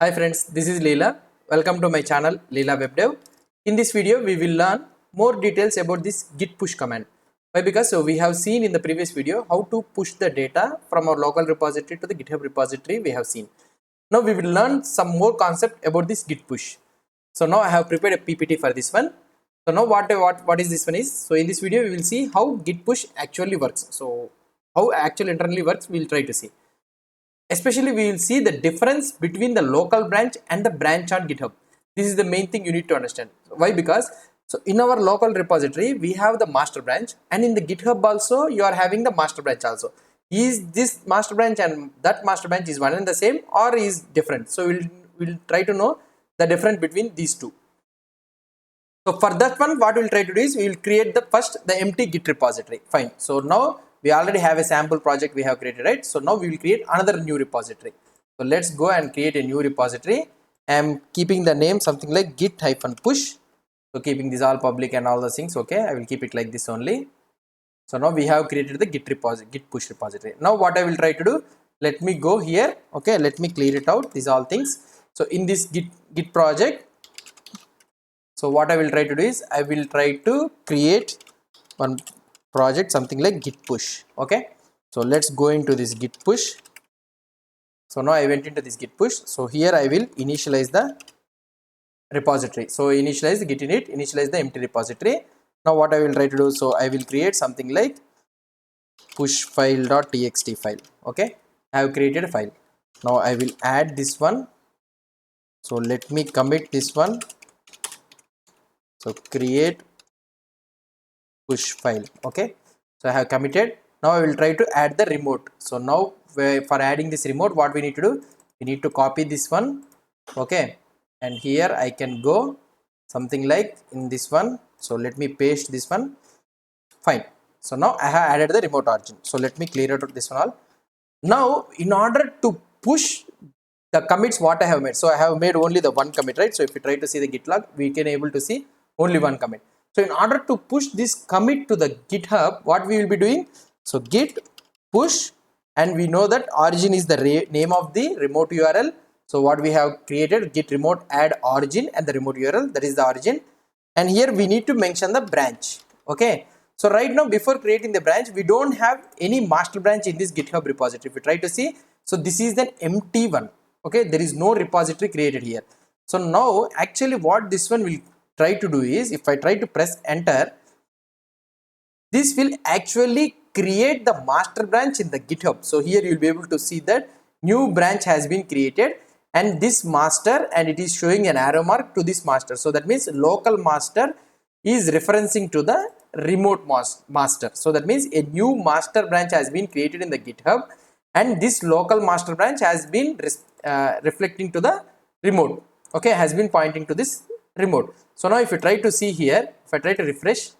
Hi friends, this is Leela. Welcome to my channel Leela Web Dev. In this video, we will learn more details about this git push command. Why? Because we have seen in the previous video how to push the data from our local repository to the GitHub repository we have seen. Now we will learn some more concept about this git push. So now I have prepared a PPT for this one. So now what is this one is? So in this video we will see how git push actually works. So how actually internally works we will try to see. Especially we will see the difference between the local branch and the branch on GitHub. This is the main thing you need to understand. Why? Because so in our local repository we have the master branch, and in the GitHub also you are having the master branch also. Is this master branch and that master branch is one and the same or is different? So we'll try to know the difference between these two. So for that one, what we'll try to do is we will create the empty Git repository. Fine. So now we already have a sample project we have created, right? So now we will create another new repository. So let's go and create a new repository. I am keeping the name something like git-push. So keeping this all public and all those things. Okay, I will keep it like this only. So now we have created the git push repository. Now what I will try to do, let me go here. Okay, let me clear it out, these all things. So in this git project, so what I will try to do is I will try to create one project something like git push. Okay, so let's go into this git push. So now I went into this git push. So here I will initialize the repository. So initialize the git init, initialize the empty repository. Now what I will try to do, so I will create something like push file.txt file. Okay, I have created a file. Now I will add this one. So let me commit this one. So create push file. Okay, so I have committed. Now I will try to add the remote. So now for adding this remote, what we need to do, we need to copy this one. Okay, and here I can go something like in this one. So let me paste this one. Fine. So now I have added the remote origin. So let me clear out this one all. Now in order to push the commits what I have made, so I have made only the one commit, right? So if you try to see the git log, we can able to see only one commit. So in order to push this commit to the GitHub, what we will be doing, so git push, and we know that origin is the name of the remote URL. So what we have created, git remote add origin and the remote URL, that is the origin. And here we need to mention the branch. Okay, so right now before creating the branch, we don't have any master branch in this GitHub repository. If you try to see, so this is an empty one. Okay, there is no repository created here. So now actually what this one will try to do is, if I try to press enter, this will actually create the master branch in the GitHub. So here you'll be able to see that new branch has been created and this master, and it is showing an arrow mark to this master. So that means local master is referencing to the remote master. So that means a new master branch has been created in the GitHub, and this local master branch has been reflecting to the remote. Okay, has been pointing to this remote. So now if you try to see here, if I try to refresh,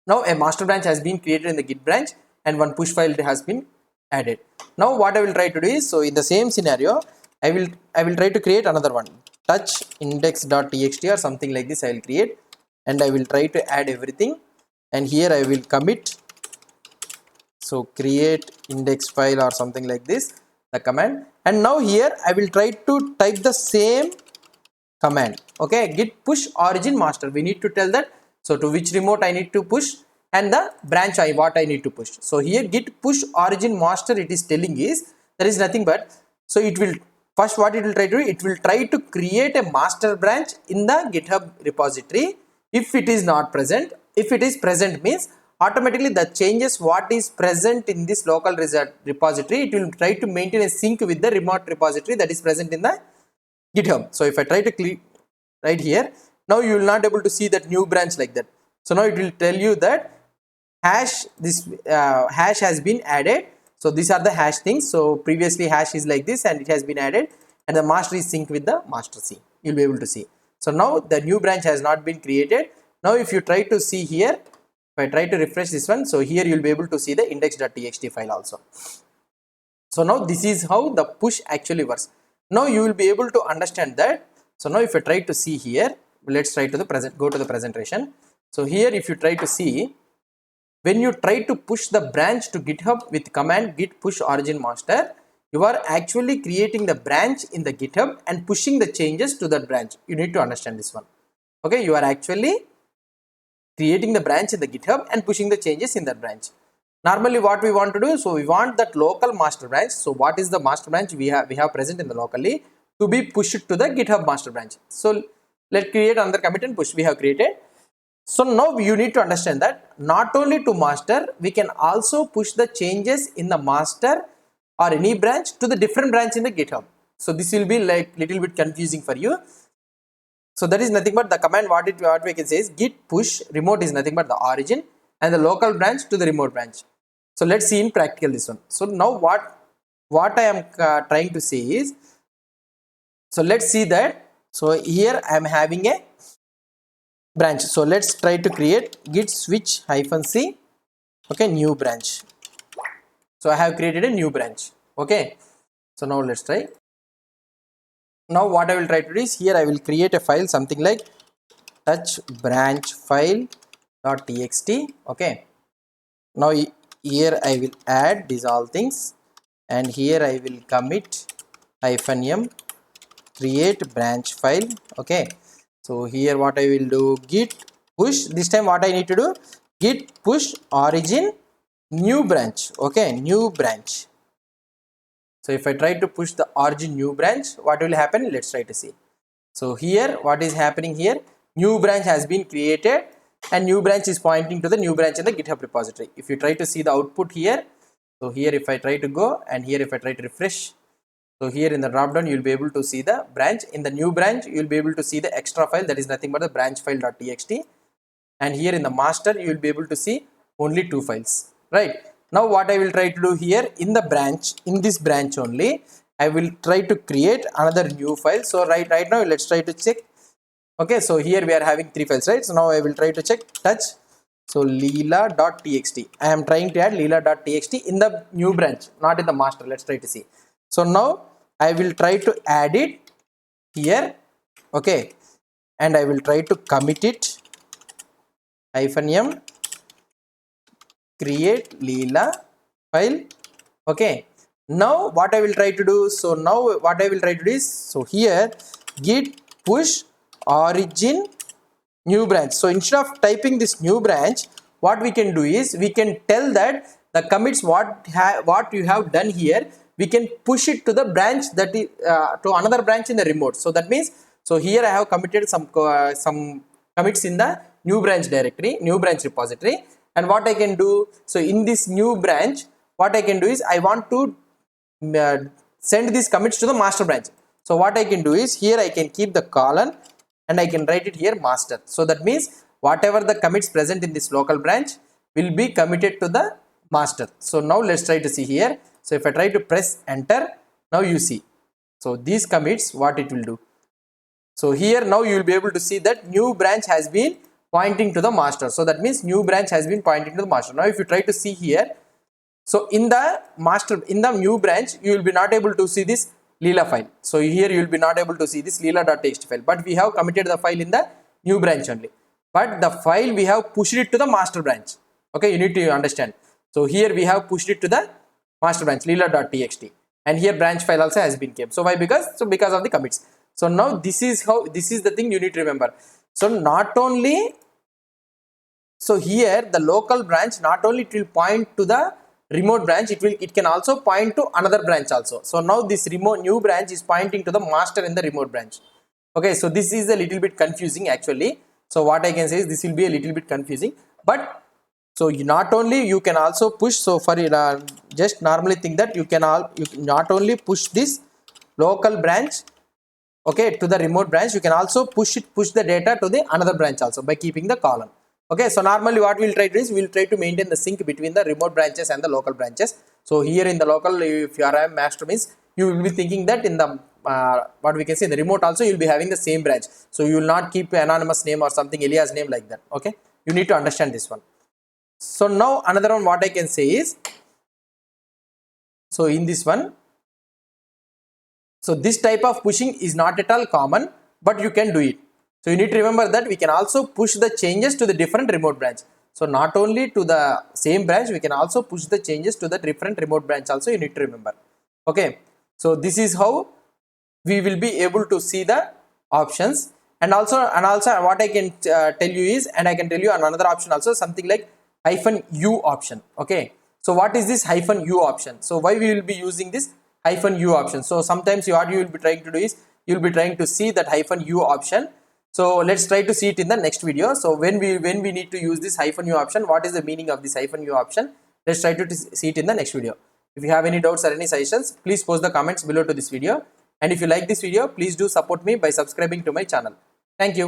now a master branch has been created in the git branch and one push file has been added. Now what I will try to do is, so in the same scenario, I will try to create another one, touch index.txt or something like this I will create, and I will try to add everything, and here I will commit. So create index file or something like this, the command, and now here I will try to type the same command. Okay, git push origin master, we need to tell that, so to which remote I need to push and the branch what I need to push. So here git push origin master, it is telling is there is nothing but, so it will first what it will try to do, it will try to create a master branch in the GitHub repository. If it is not present, if it is present means automatically the changes what is present in this local repository, it will try to maintain a sync with the remote repository that is present in the GitHub. So if I try to click right here, now you will not able to see that new branch like that. So now it will tell you that hash, this hash has been added. So these are the hash things. So previously hash is like this and it has been added, and the master is synced with the master C. You'll be able to see. So now the new branch has not been created. Now if you try to see here, if I try to refresh this one, so here you'll be able to see the index.txt file also. So now this is how the push actually works. Now you will be able to understand that. So now if I try to see here, let's try to the present, go to the presentation. So here if you try to see, when you try to push the branch to GitHub with command git push origin master, you are actually creating the branch in the GitHub and pushing the changes to that branch. You need to understand this one. Okay, you are actually creating the branch in the GitHub and pushing the changes in that branch. Normally what we want to do, so we want that local master branch. So what is the master branch we have present in the locally to be pushed to the GitHub master branch. So let's create another commit and push we have created. So now you need to understand that not only to master, we can also push the changes in the master or any branch to the different branch in the GitHub. So this will be like little bit confusing for you. So that is nothing but the command what we can say is git push remote is nothing but the origin and the local branch to the remote branch. So let's see in practical this one. So now what I am trying to say is, so let's see that. So here I am having a branch. So let's try to create git switch -c, okay, new branch. So I have created a new branch. Okay, so now let's try. Now what I will try to do is, here I will create a file something like touch branch file.txt. okay, now here I will add these all things, and here I will commit -m create branch file. Okay, so here what I will do, git push, this time what I need to do, git push origin new branch. Okay, new branch. So if I try to push the origin new branch, what will happen? Let's try to see. So here what is happening here, new branch has been created and new branch is pointing to the new branch in the GitHub repository. If you try to see the output here, so here if I try to go, and here if I try to refresh, so here in the drop down you will be able to see the branch. In the new branch you will be able to see the extra file, that is nothing but the branch file.txt, and here in the master you will be able to see only 2 files, right? Now what I will try to do here, in the branch, in this branch only, I will try to create another new file. So right now let's try to check. Okay, so here we are having 3 files, right? So now I will try to check touch. So leela.txt, I am trying to add leela.txt in the new branch, not in the master. Let's try to see. So now I will try to add it here. Okay, and I will try to commit it -m create leela file. Okay, now what I will try to do, so now what I will try to do is, so here git push origin new branch. So instead of typing this new branch, what we can do is, we can tell that the commits what you have done here, we can push it to the branch that is to another branch in the remote. So that means, so here I have committed some commits in the new branch directory, new branch repository. And what I can do, so in this new branch, what I can do is, I want to send these commits to the master branch. So what I can do is, here I can keep the colon and I can write it here master. So that means whatever the commits present in this local branch will be committed to the master. So now let's try to see here. So if I try to press enter, now you see, so these commits what it will do. So here now you will be able to see that new branch has been pointing to the master. So that means new branch has been pointing to the master. Now if you try to see here, so in the master, in the new branch, you will be not able to see this Leela file. So here you will be not able to see this Leela.txt file, but we have committed the file in the new branch only. But the file we have pushed it to the master branch. Okay, you need to understand. So here we have pushed it to the master branch Leela.txt, and here branch file also has been kept. So why? Because of the commits. So now this is the thing you need to remember. So not only, so here the local branch, not only it will point to the remote branch, it can also point to another branch also. So now this remote new branch is pointing to the master in the remote branch. Okay, so this is a little bit confusing actually. So what I can say is, this will be a little bit confusing, but so not only you can also push. So for just normally think that you not only push this local branch, okay, to the remote branch, you can also push the data to the another branch also by keeping the column. Okay, so normally what we'll try to do is, we'll try to maintain the sync between the remote branches and the local branches. So here in the local, if you are a master means, you will be thinking that in the what we can say, in the remote also you'll be having the same branch. So you will not keep anonymous name or something, alias name like that. Okay, you need to understand this one. So now another one what I can say is, so in this one, so this type of pushing is not at all common, but you can do it. So you need to remember that we can also push the changes to the different remote branch. So not only to the same branch, we can also push the changes to the different remote branch also, you need to remember. Okay, so this is how we will be able to see the options. And also what I can tell you is, and I can tell you on another option also, something like -u option. Okay, so what is this -u option? So why we will be using this -u option? So sometimes what you will be trying to do is, you will be trying to see that -u option. So let's try to see it in the next video. So when we need to use this -u option, what is the meaning of this -u option? Let's try to see it in the next video. If you have any doubts or any suggestions, please post the comments below to this video. And if you like this video, please do support me by subscribing to my channel. Thank you.